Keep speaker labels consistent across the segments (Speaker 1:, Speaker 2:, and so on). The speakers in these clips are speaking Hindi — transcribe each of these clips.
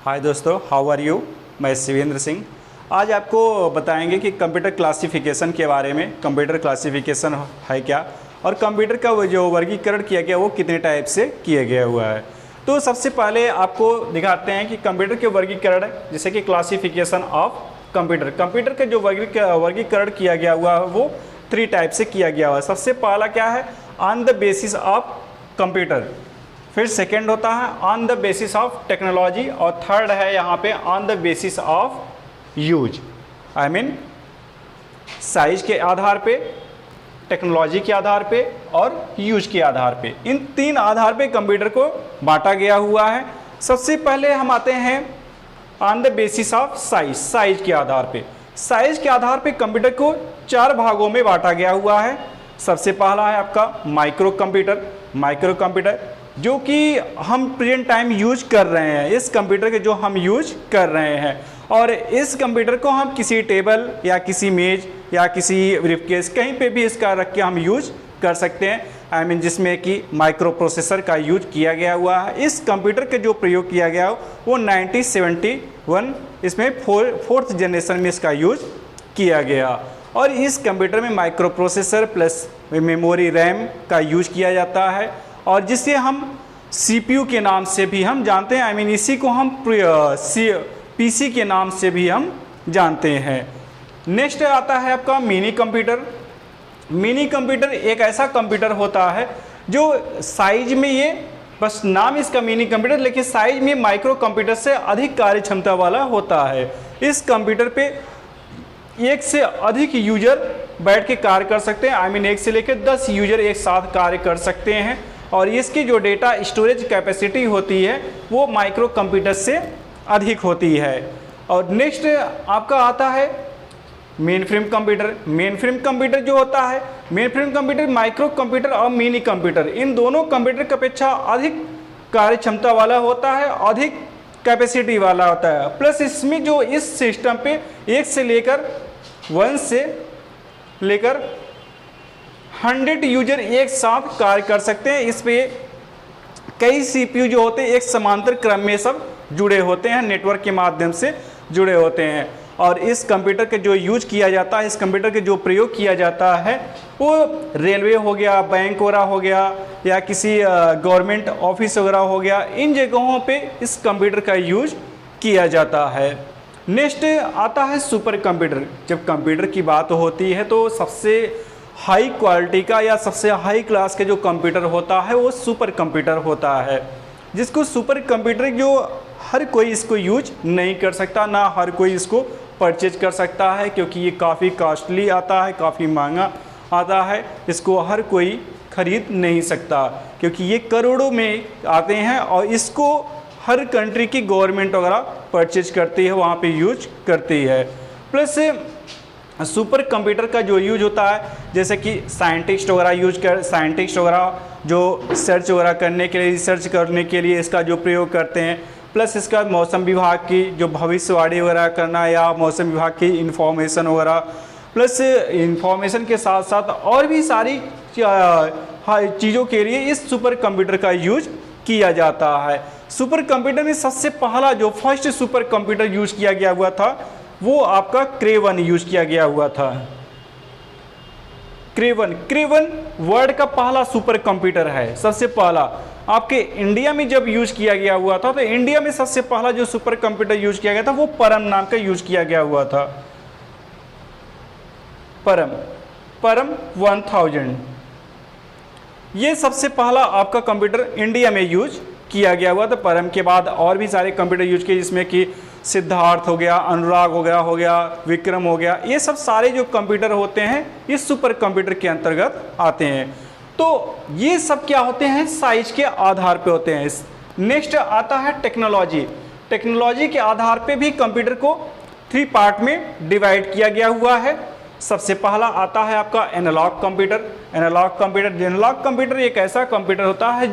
Speaker 1: हाय दोस्तों, हाउ आर यू। मैं शिवेंद्र सिंह। आज आपको बताएंगे कि कंप्यूटर क्लासिफिकेशन के बारे में। कंप्यूटर क्लासिफिकेशन है क्या और कंप्यूटर का वो जो वर्गीकरण किया गया वो कितने टाइप से किया गया हुआ है। तो सबसे पहले आपको दिखाते हैं कि कंप्यूटर के वर्गीकरण, जैसे कि क्लासिफिकेशन ऑफ कंप्यूटर। कंप्यूटर का जो वर्गीकरण किया गया हुआ है वो 3 टाइप से किया गया हुआ है। सबसे पहला क्या है, on the basis of computer. फिर सेकेंड होता है on the basis of technology और थर्ड है यहाँ पे on the basis of use. I mean size के आधार पे, टेक्नोलॉजी के आधार पे और यूज के आधार पे। इन 3 आधार पे कंप्यूटर को बांटा गया हुआ है। सबसे पहले हम आते हैं on the basis of size. Size के आधार पे, साइज के आधार पे कंप्यूटर को 4 भागों में बांटा गया हुआ है। सबसे पहला है आपका माइक्रो कंप्यूटर। माइक्रो कंप्यूटर जो कि हम प्रेजेंट टाइम यूज कर रहे हैं, इस कंप्यूटर के जो हम यूज कर रहे हैं, और इस कंप्यूटर को हम किसी टेबल या किसी मेज या किसी ब्रीफकेस कहीं पे भी इसका रख के हम यूज कर सकते हैं। आई मीन जिसमें कि माइक्रो प्रोसेसर का यूज किया गया हुआ है। इस कंप्यूटर के जो प्रयोग किया गया वो 1971 इसमें 4th जनरेशन में इसका यूज किया गया। और इस कंप्यूटर में micro processor plus memory RAM का यूज किया जाता है, और जिसे हम CPU के नाम से भी हम जानते हैं। आई मीन इसी को हम PC के नाम से भी हम जानते हैं। नेक्स्ट आता है आपका मिनी कंप्यूटर। मिनी कंप्यूटर एक ऐसा कंप्यूटर होता है जो साइज में, ये बस नाम इसका मिनी कंप्यूटर, लेकिन साइज में माइक्रो कंप्यूटर से अधिक कार्य क्षमता वाला होता है। इस कंप्यूटर पे 1 से अधिक यूजर बैठ के कार्य कर सकते हैं। आई मीन 1 से लेकर 10 यूजर एक साथ कार्य कर सकते हैं, और इसकी जो डेटा स्टोरेज कैपेसिटी होती है वो माइक्रो कंप्यूटर से अधिक होती है। और नेक्स्ट आपका आता है main frame computer. Main frame computer जो होता है, main frame computer micro computer और मिनी कंप्यूटर इन दोनों कंप्यूटर की अपेक्षा अधिक कार्य क्षमता वाला होता है, अधिक कैपेसिटी वाला होता है। प्लस इसमें जो इस सिस्टम पे 1 से लेकर 100 यूजर एक साथ कार्य कर सकते हैं। इस पे कई CPU जो होते हैं एक समांतर क्रम में सब जुड़े होते हैं, नेटवर्क के माध्यम से जुड़े होते हैं। और इस कंप्यूटर के जो यूज किया जाता है, इस कंप्यूटर के जो प्रयोग किया जाता है वो रेलवे हो गया, बैंक वगैरह हो गया, या किसी गवर्नमेंट ऑफिस वगैरह हो गया, इन जगहों पे इस कंप्यूटर का यूज किया जाता है। नेक्स्ट आता है सुपर कंप्यूटर। जब कंप्यूटर की बात होती है तो सबसे हाई क्वालिटी का या सबसे हाई क्लास के जो कंप्यूटर होता है वो सुपर कंप्यूटर होता है, जिसको सुपर कंप्यूटर जो हर कोई इसको यूज नहीं कर सकता, ना हर कोई इसको परचेज कर सकता है, क्योंकि ये काफ़ी कॉस्टली आता है, काफ़ी महंगा आता है। इसको हर कोई खरीद नहीं सकता, क्योंकि ये करोड़ों में आते हैं, और इसको हर कंट्री की गवर्नमेंट वगैरह परचेज करती है, वहाँ पे यूज करती है। प्लस सुपर कंप्यूटर का जो यूज होता है, जैसे कि साइंटिस्ट वगैरह जो सर्च वगैरह करने के लिए, रिसर्च करने के लिए इसका जो प्रयोग करते हैं। प्लस इसका मौसम विभाग की जो भविष्यवाणी वगैरह करना, या मौसम विभाग की इंफॉर्मेशन वगैरह, प्लस इंफॉर्मेशन के साथ साथ और भी सारी चीज़ों के लिए इस सुपर कंप्यूटर का यूज किया जाता है। सुपर कंप्यूटर में सबसे पहला जो फर्स्ट सुपर कंप्यूटर यूज किया गया हुआ था वो आपका क्रेवन यूज किया गया हुआ था। क्रेवन वर्ल्ड का पहला सुपर कंप्यूटर है। सबसे पहला आपके इंडिया में जब यूज किया गया हुआ था, तो इंडिया में सबसे पहला जो सुपर कंप्यूटर यूज किया गया था वो परम नाम का यूज किया गया हुआ था। परम 1000 ये सबसे पहला आपका कंप्यूटर इंडिया में यूज किया गया हुआ था। परम के बाद और भी सारे कंप्यूटर यूज किए, जिसमें कि सिद्धार्थ हो गया, अनुराग वगैरह हो गया, विक्रम हो गया। ये सब सारे जो कंप्यूटर होते हैं इस सुपर कंप्यूटर के अंतर्गत आते हैं। तो ये सब क्या होते हैं, साइज के आधार पे होते हैं। नेक्स्ट आता है टेक्नोलॉजी। टेक्नोलॉजी के आधार पे भी कंप्यूटर को 3 पार्ट में डिवाइड किया गया हुआ है। सबसे पहला आता है आपका एनालॉग कंप्यूटर। एनालॉग कंप्यूटर एक ऐसा कंप्यूटर होता है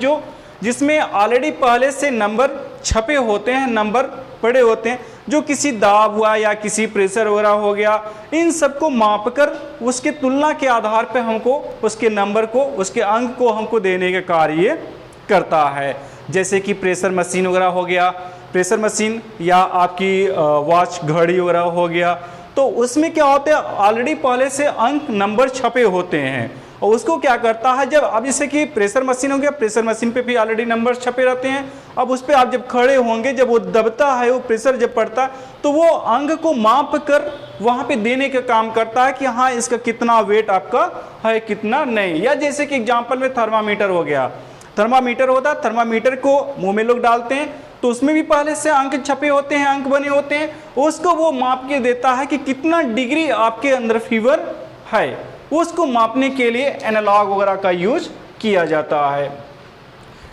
Speaker 1: जिसमें ऑलरेडी पहले से नंबर छपे होते हैं, नंबर पड़े होते हैं, जो किसी दाब हुआ या किसी प्रेशर वगैरह हो गया, इन सबको मापकर उसके तुलना के आधार पर हमको उसके नंबर को, उसके अंक को हमको देने का कार्य करता है। जैसे कि प्रेशर मशीन वगैरह हो गया, प्रेशर मशीन या आपकी वॉच घड़ी वगैरह हो गया, तो उसमें क्या होता है ऑलरेडी पहले से अंक नंबर छपे होते हैं और उसको क्या करता है, जब अब जैसे कि प्रेशर मशीन हो गया, प्रेशर मशीन पे भी ऑलरेडी नंबर छपे रहते हैं। अब उस पर आप जब खड़े होंगे, जब वो दबता है, वो प्रेशर जब पड़ता है तो वो अंक को माप कर वहाँ पे देने का काम करता है कि हाँ इसका कितना वेट आपका है कितना नहीं। या जैसे कि एग्जाम्पल में थर्मामीटर हो गया, थर्मामीटर होता है, थर्मामीटर को मुंह में लोग डालते हैं तो उसमें भी पहले से अंक छपे होते हैं, अंक बने होते हैं, उसको वो माप के देता है कि कितना डिग्री आपके अंदर फीवर है। उसको मापने के लिए एनालॉग वगैरह का यूज किया जाता है।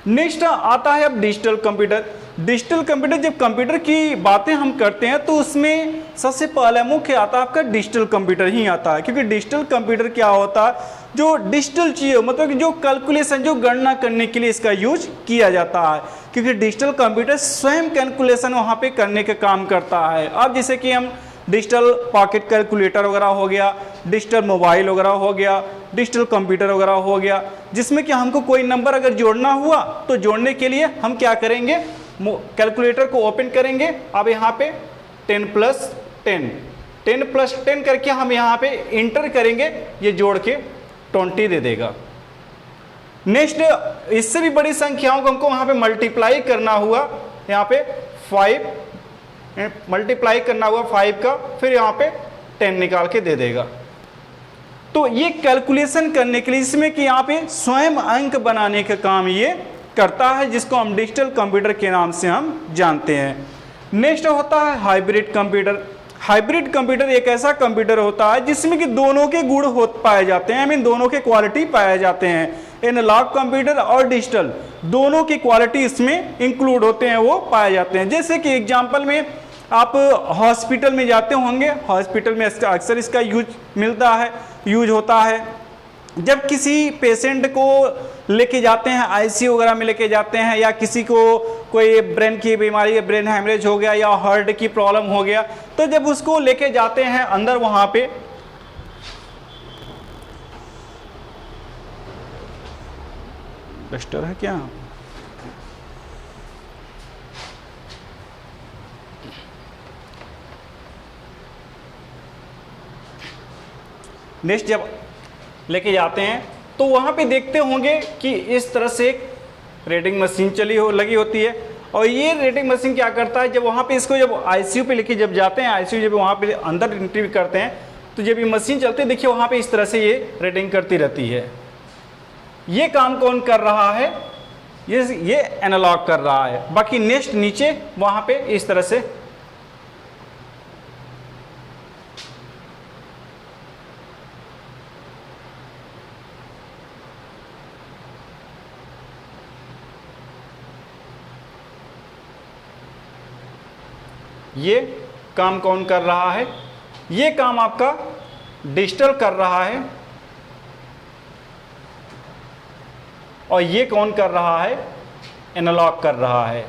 Speaker 1: नेक्स्ट आता है अब डिजिटल कंप्यूटर। डिजिटल कंप्यूटर, जब कंप्यूटर की बातें हम करते हैं तो उसमें सबसे पहला मुख्य आता है आपका डिजिटल कंप्यूटर ही आता है, क्योंकि डिजिटल कंप्यूटर क्या होता है, जो डिजिटल चीज़ मतलब कि जो कैलकुलेशन, जो गणना करने के लिए इसका यूज किया जाता है, क्योंकि डिजिटल कंप्यूटर स्वयं कैलकुलेशन वहाँ पे करने का काम करता है। अब जैसे कि हम डिजिटल पॉकेट कैलकुलेटर वगैरह हो गया, डिजिटल मोबाइल वगैरह हो गया, डिजिटल कंप्यूटर वगैरह हो गया, जिसमें कि हमको कोई नंबर अगर जोड़ना हुआ तो जोड़ने के लिए हम क्या करेंगे, कैलकुलेटर को ओपन करेंगे। अब यहाँ पे 10 + 10, 10 + 10 करके हम यहाँ पे इंटर करेंगे, ये जोड़ के 20 दे देगा। नेक्स्ट, इससे भी बड़ी संख्याओं को हमको वहाँ पे मल्टीप्लाई करना हुआ, यहाँ पे 5 मल्टीप्लाई करना हुआ 5 का, फिर यहाँ पे 10 निकाल के दे देगा। तो ये कैलकुलेशन करने के लिए, इसमें कि यहाँ पे स्वयं अंक बनाने का काम ये करता है, जिसको हम डिजिटल कंप्यूटर के नाम से हम जानते हैं। नेक्स्ट होता है हाइब्रिड कंप्यूटर। हाइब्रिड कंप्यूटर एक ऐसा कंप्यूटर होता है जिसमें कि दोनों के गुण हो पाए जाते हैं, आई मीन दोनों के क्वालिटी पाए जाते हैं। एनालॉग कंप्यूटर और डिजिटल दोनों की क्वालिटी इसमें इंक्लूड होते हैं, वो पाए जाते हैं। जैसे कि एग्जाम्पल में आप हॉस्पिटल में जाते होंगे, हॉस्पिटल में अक्सर इसका यूज होता है। जब किसी पेशेंट को लेके जाते हैं, आईसीयू वगैरह में लेके जाते हैं, या किसी को कोई ब्रेन की बीमारी, ब्रेन हैमरेज हो गया या हार्ट की प्रॉब्लम हो गया, तो जब उसको लेके जाते हैं अंदर, वहाँ पे डस्टर है क्या, नेक्स्ट जब लेके जाते हैं तो वहाँ पे देखते होंगे कि इस तरह से एक रेटिंग मशीन लगी होती है। और ये रेटिंग मशीन क्या करता है, जब वहाँ पे इसको जब आईसीयू पे लेके जब जाते हैं, आईसीयू जब वहाँ पे अंदर एंट्री करते हैं, तो जब ये मशीन चलती है, देखिए वहाँ पे इस तरह से ये रेटिंग करती रहती है। ये काम कौन कर रहा है, ये एनालॉग कर रहा है। बाकी नेक्स्ट नीचे वहाँ पे इस तरह से ये काम कौन कर रहा है, ये काम आपका डिजिटल कर रहा है। और ये कौन कर रहा है, एनालॉग कर रहा है।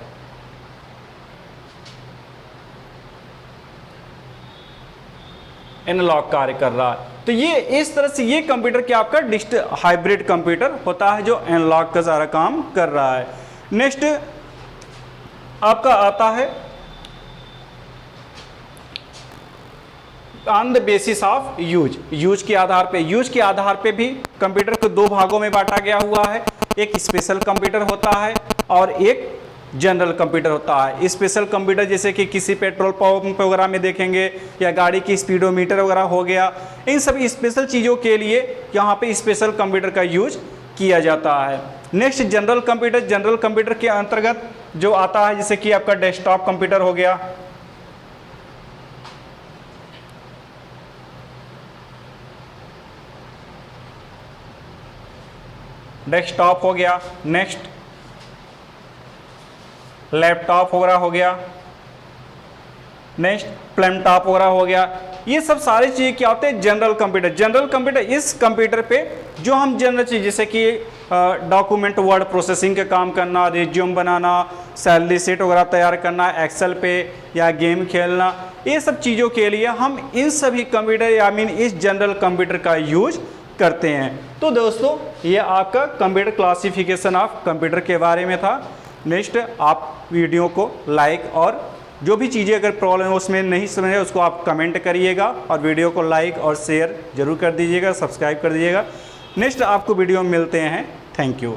Speaker 1: एनालॉग कार्य कर रहा है। तो ये इस तरह से ये कंप्यूटर क्या आपका डिजिटल हाइब्रिड कंप्यूटर होता है, जो एनालॉग का सारा काम कर रहा है। नेक्स्ट आपका आता है on the basis of use के आधार पे भी कंप्यूटर को दो भागों में बांटा गया हुआ है। एक स्पेशल कंप्यूटर होता है और एक जनरल कंप्यूटर होता है। स्पेशल कंप्यूटर जैसे कि किसी पेट्रोल पंप वगैरह में देखेंगे, या गाड़ी की स्पीडोमीटर वगैरह हो गया, इन सभी स्पेशल चीज़ों के लिए यहाँ पे स्पेशल कंप्यूटर का यूज किया जाता है। नेक्स्ट जनरल कंप्यूटर के अंतर्गत जो आता है, जैसे कि आपका डेस्कटॉप कंप्यूटर हो गया, डेस्कटॉप हो गया, नेक्स्ट लैपटॉप वगैरह हो गया, नेक्स्ट प्लेमटॉप वगैरह हो गया। ये सब सारी चीज़ें क्या होते हैं, जनरल कंप्यूटर। इस कंप्यूटर पे जो हम जनरल चीज़ जैसे कि डॉक्यूमेंट वर्ड प्रोसेसिंग का काम करना, रिज्यूम बनाना, सैलरी शीट वगैरह तैयार करना एक्सेल पे, या गेम खेलना, ये सब चीज़ों के लिए हम इन सभी कंप्यूटर या मीन इस जनरल कंप्यूटर का यूज करते हैं। तो दोस्तों ये आपका कंप्यूटर क्लासिफिकेशन ऑफ कंप्यूटर के बारे में था। नेक्स्ट आप वीडियो को लाइक और जो भी चीज़ें अगर प्रॉब्लम है उसमें नहीं समझ रहे उसको आप कमेंट करिएगा और वीडियो को लाइक और शेयर जरूर कर दीजिएगा, सब्सक्राइब कर दीजिएगा। नेक्स्ट आपको वीडियो में मिलते हैं। Thank you.